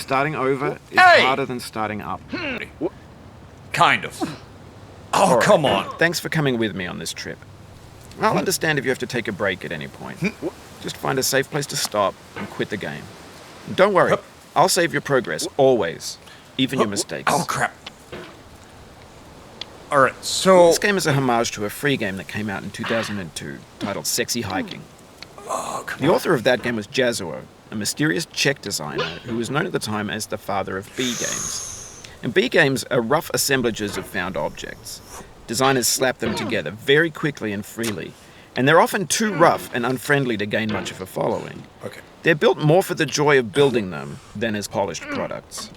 starting over is harder than starting up. Kind of. Oh, right. Come on. Thanks for coming with me on this trip. I'll understand if you have to take a break at any point. Just find a safe place to stop and quit the game. And don't worry, I'll save your progress, always. Even your mistakes. Oh, crap. Alright, so... This game is a homage to a free game that came out in 2002, titled Sexy Hiking. The author of that game was Jazuo, a mysterious Czech designer who was known at the time as the father of B games. And B games are rough assemblages of found objects. Designers slap them together very quickly and freely, and they're often too rough and unfriendly to gain much of a following. Okay. They're built more for the joy of building them than as polished products.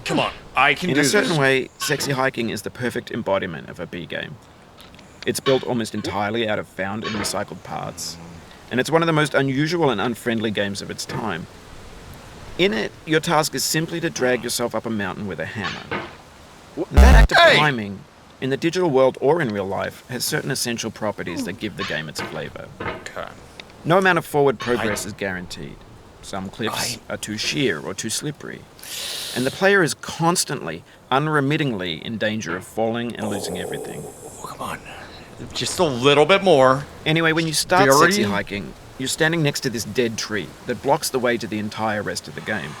Come on, I can do this. In a certain way, Sexy Hiking is the perfect embodiment of a B game. It's built almost entirely out of found and recycled parts, and it's one of the most unusual and unfriendly games of its time. In it, your task is simply to drag yourself up a mountain with a hammer. And that act of climbing, in the digital world or in real life, has certain essential properties that give the game its flavor. Okay. No amount of forward progress is guaranteed. Some cliffs are too sheer or too slippery, and the player is constantly, unremittingly in danger of falling and losing everything. Come on. Just a little bit more. Anyway, when you start Sexy Hiking, you're standing next to this dead tree that blocks the way to the entire rest of the game.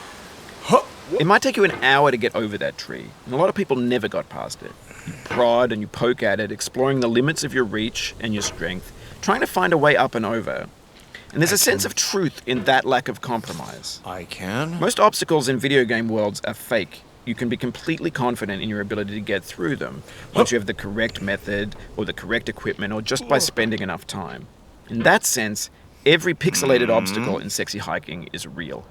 It might take you an hour to get over that tree, and a lot of people never got past it. You prod and you poke at it, exploring the limits of your reach and your strength, trying to find a way up and over. And there's a sense of truth in that lack of compromise. I can? Most obstacles in video game worlds are fake. You can be completely confident in your ability to get through them once you have the correct method or the correct equipment or just by spending enough time. In that sense, every pixelated obstacle in Sexy Hiking is real.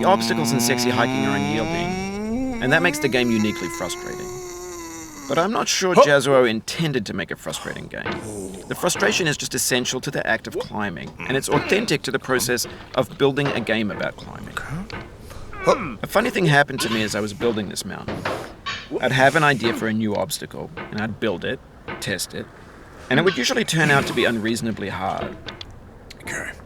The obstacles in Sexy Hiking are unyielding, and that makes the game uniquely frustrating. But I'm not sure Jazuo intended to make a frustrating game. The frustration is just essential to the act of climbing, and it's authentic to the process of building a game about climbing. A funny thing happened to me as I was building this mountain. I'd have an idea for a new obstacle, and I'd build it, test it, and it would usually turn out to be unreasonably hard.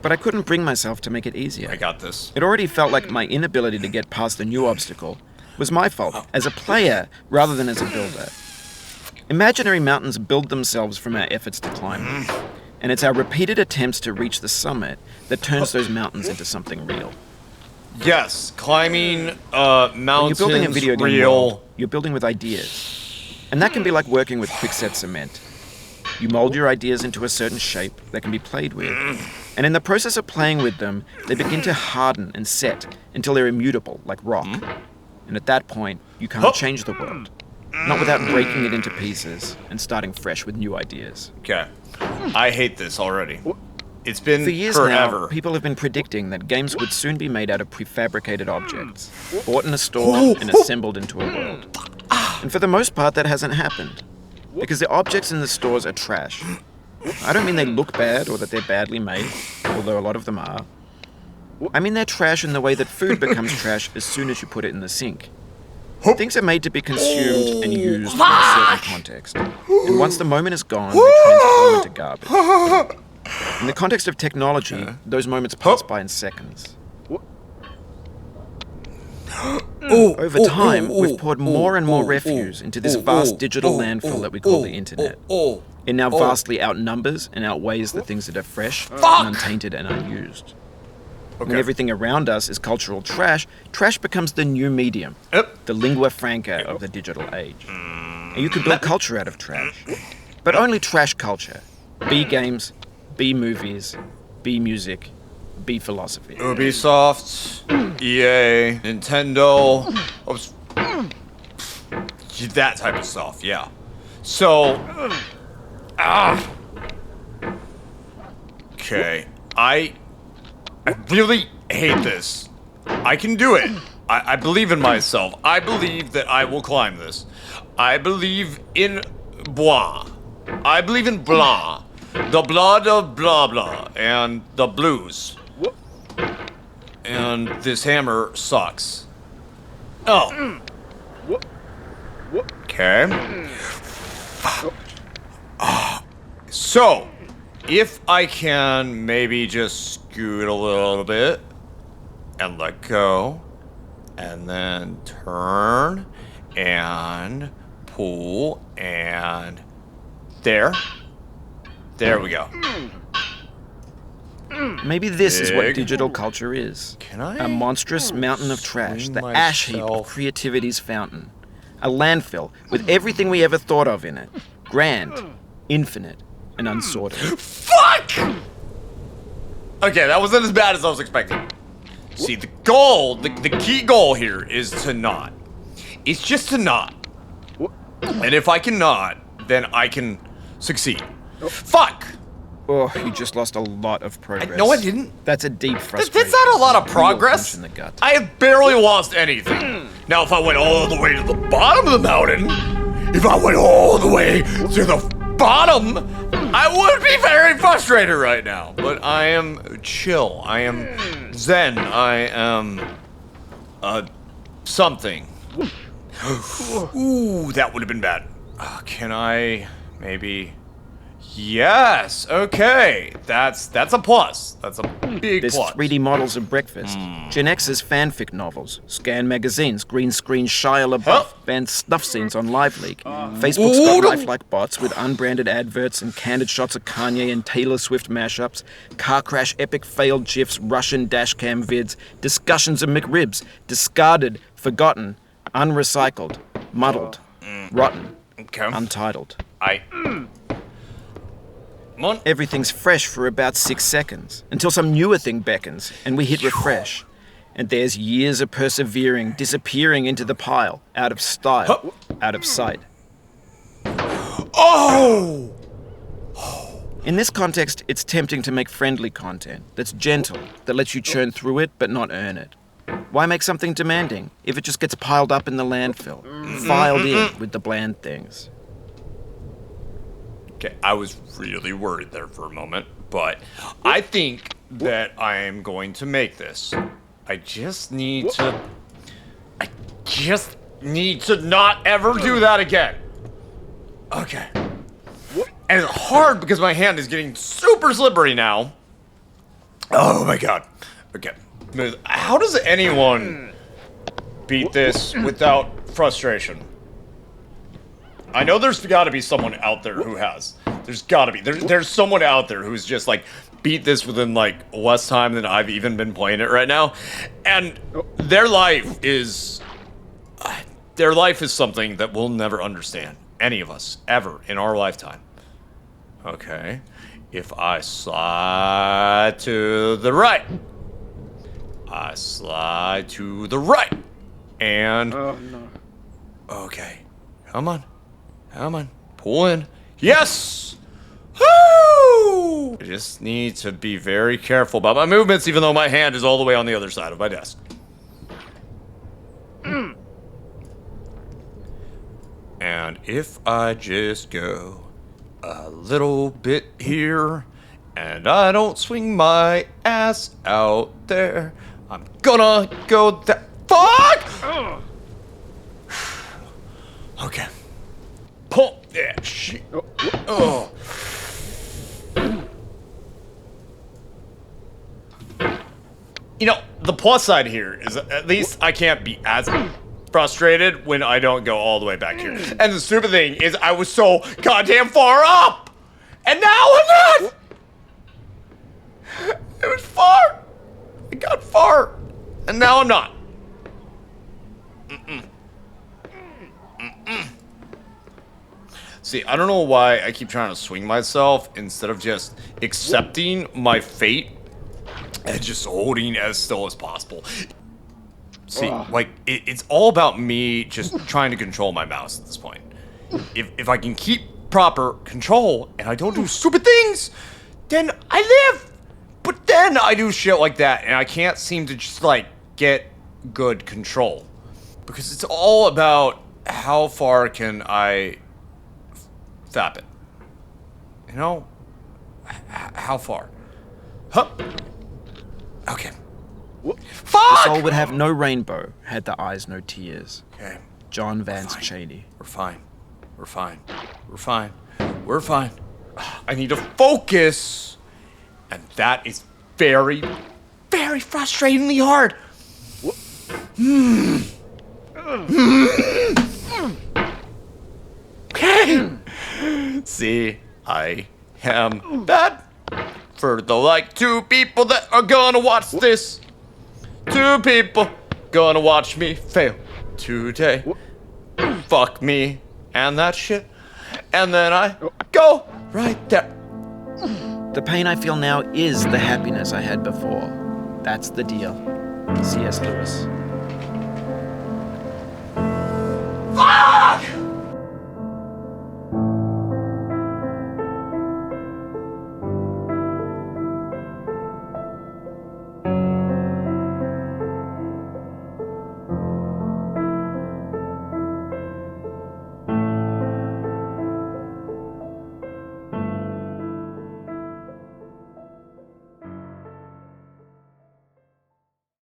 But I couldn't bring myself to make it easier. I got this. It already felt like my inability to get past the new obstacle was my fault, as a player rather than as a builder. Imaginary mountains build themselves from our efforts to climb them, and it's our repeated attempts to reach the summit that turns those mountains into something real. Yes, climbing mountains, when you're building a video game real. World, you're building with ideas, and that can be like working with quickset cement. You mold your ideas into a certain shape that can be played with, and in the process of playing with them, they begin to harden and set until they're immutable, like rock. And at that point, you can't change the world. Not without breaking it into pieces and starting fresh with new ideas. Okay. I hate this already. It's been For years forever. now, people have been predicting that games would soon be made out of prefabricated objects, bought in a store and assembled into a world. And for the most part, that hasn't happened. Because the objects in the stores are trash. I don't mean they look bad or that they're badly made, although a lot of them are. I mean they're trash in the way that food becomes trash as soon as you put it in the sink. Things are made to be consumed and used in a certain context. And once the moment is gone, they transform into garbage. In the context of technology, those moments pass by in seconds. Over time, we've poured more and more refuse into this vast digital landfill that we call the internet. It now vastly outnumbers and outweighs the things that are fresh, and untainted, and unused. When everything around us is cultural trash, trash becomes the new medium, the lingua franca of the digital age. And you can build culture out of trash, but only trash culture. B games, B movies, B music, B philosophy. Ubisoft, EA, Nintendo, that type of stuff, yeah. So, okay, I really hate this. I can do it. I believe in myself. I believe that I will climb this. I believe in blah. I believe in blah. The blood of blah blah and the blues. And this hammer sucks. Oh. Okay. So, if I can maybe just scoot a little bit and let go, and then turn and pull, and there we go. Maybe this is what Big. digital culture is. Can I A monstrous mountain of trash, swing the ash heap myself? of creativity's fountain. A landfill with everything we ever thought of in it. Grand, infinite, and unsorted. Fuck! Okay, that wasn't as bad as I was expecting. See, the goal, the key goal here is to not. It's just to not. And if I can not, then I can succeed. Fuck! Oh, you just lost a lot of progress. No, I didn't. That's a deep frustration. That's not a lot of Real progress. punch in the gut. I have barely lost anything. Now, if I went all the way to the bottom of the mountain, if I went all the way to the bottom, I would be very frustrated right now. But I am chill. I am zen. I am something. Ooh, that would have been bad. Can I maybe? Yes. Okay. That's a plus. That's a big There's plus. 3D models of breakfast, Gen X's fanfic novels, Scan magazines, green screen Shia LaBeouf, Huh? banned snuff scenes on LiveLeak. Facebook's got lifelike bots with unbranded adverts and candid shots of Kanye and Taylor Swift mashups, car crash epic failed GIFs, Russian dashcam vids, discussions of McRibs, discarded, forgotten, unrecycled, muddled, rotten, Okay. untitled. Come on. Everything's fresh for about 6 seconds, until some newer thing beckons, and we hit refresh. And there's years of persevering, disappearing into the pile, out of style, out of sight. Oh! In this context, it's tempting to make friendly content that's gentle, that lets you churn through it but not earn it. Why make something demanding if it just gets piled up in the landfill, filed in with the bland things? Okay, I was really worried there for a moment, but I think that I am going to make this. I just need to not ever do that again. Okay. And it's hard because my hand is getting super slippery now. Oh my god. Okay. How does anyone beat this without frustration? I know there's got to be someone out there who has. There's got to be. There's someone out there who's just like beat this within like less time than I've even been playing it right now, and their life is something that we'll never understand, any of us, ever in our lifetime. Okay, if I slide to the right, I slide to the right, and okay, come on. Come on, pull in. Yes! Woo! I just need to be very careful about my movements, even though my hand is all the way on the other side of my desk. And if I just go a little bit here, and I don't swing my ass out there, I'm gonna go that. Fuck! Okay. Pull that shit. Oh. You know, the plus side here is at least I can't be as frustrated when I don't go all the way back here. And the stupid thing is I was so goddamn far up! And now I'm not! It was far! I got far! And now I'm not. See, I don't know why I keep trying to swing myself instead of just accepting my fate and just holding as still as possible. See, like, it's all about me just trying to control my mouse at this point. If I can keep proper control and I don't do stupid things, then I live. But then I do shit like that and I can't seem to just, like, get good control. Because it's all about how far can I fap it. You know? How far? Huh. Okay. Fuck! The soul would have no rainbow had the eyes no tears. Okay. John Vance Cheney. We're fine. We're fine. We're fine. We're fine. I need to focus. And that is very, very frustratingly hard. Okay. See, I am bad. For the 2 people that are gonna watch this. 2 people gonna watch me fail today. Fuck me and that shit. And then I go right there. The pain I feel now is the happiness I had before. That's the deal. C.S. Lewis.